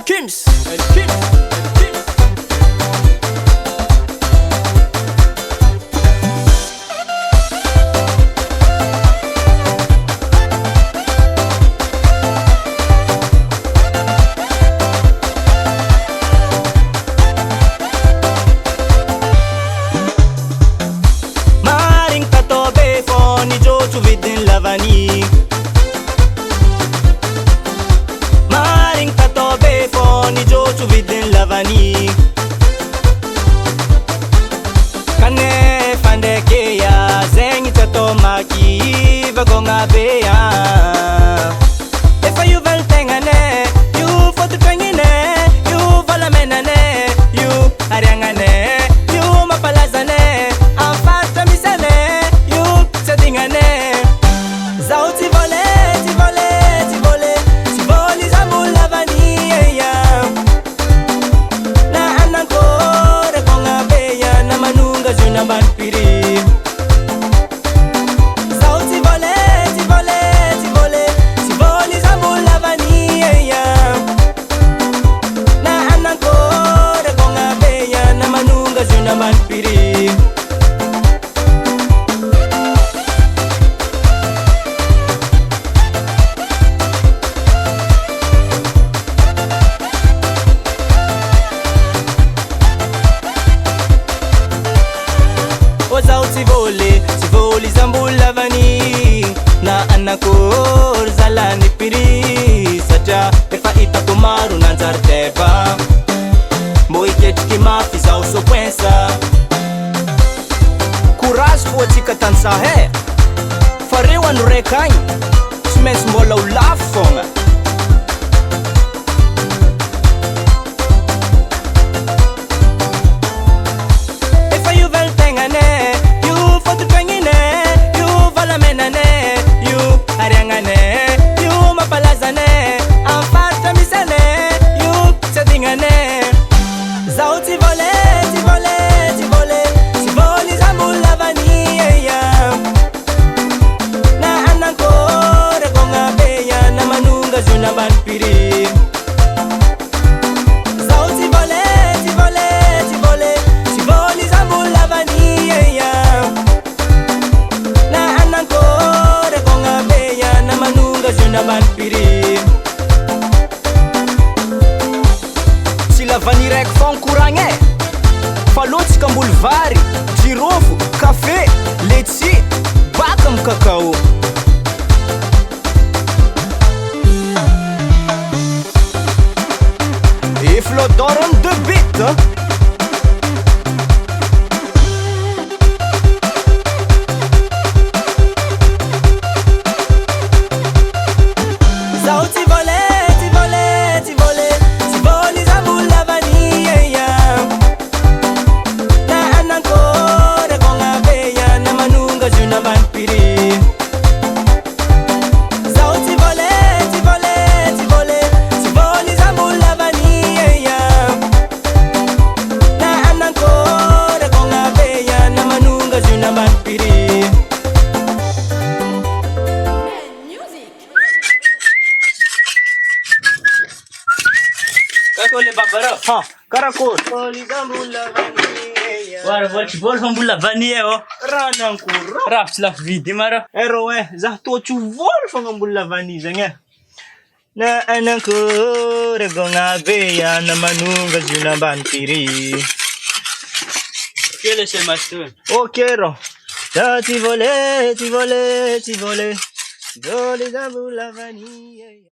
Kims, Kims. Maring tatobe foni jochu vidin lavani. Maring tatobe foni jochu vidin lavani. Kane fandeke ya zengi tato maki vagonga beya. If you vel tengane, you fotu tengine, you valamenane, you ariangane, you mapalazane, afata misane, you sedingane. Zao ti vole, ti vole, ti vole, ti voli zambu lavani ya. Na anankore konga beya na manunga zuna banpiri. Zao ti vole, ti vole, ti vole, ti voli zambu lavani ya. Na anankore konga beya na manunga zuna banpiri. Ozao ti voli zambu lavani. Na anakor zalani piri. Saja efa ita kumaru nanzar teba. Moi ketiki mafi zao so pensa. Courage po tika tansahe. Farewa no rekanyi. Simens mbola ulafo fonga. If you vel tengane, you fotu tengine, you valamenane, you ariangane, you mapalazane, afata misane, you sedingane. Zao ti vole, ti vole, ti vole, ti voli zambu lavani ya. Na anankore konga beya na manunga zuna banpiri. Zao ti vole, ti vole, ti vole, ti voli zambu lavani ya. Na anankore konga beya na manunga zuna banpiri. Si lavani rek fon kurangé. Falotsy kamboly vary, jirofo, café, letchi, baka amy kakao. Et Flodor on the beat, hein? Zao ti vole, ti vole, ti vole, ti voli zambu lavani ya. Na anankore konga beya na manunga zuna banpiri. Zao ti vole, ti vole, ti vole, ti voli zambu lavani ya. Na anankore konga beya na manunga zuna banpiri. Kakole babara. Ha, karakol. Voli zambu lavani ya. Wara volty bôly fa mbola lavani e ô. Ranankoro. Rafitsy lafo vidy mara. Ero zah toatsy voly fogna mbola lavani zagny e. Na anankore gona beya na manunga zuna banpiri. Kele se master. Ok ro. Da ti vole, ti vole, ti vole. Dole zambu lavani.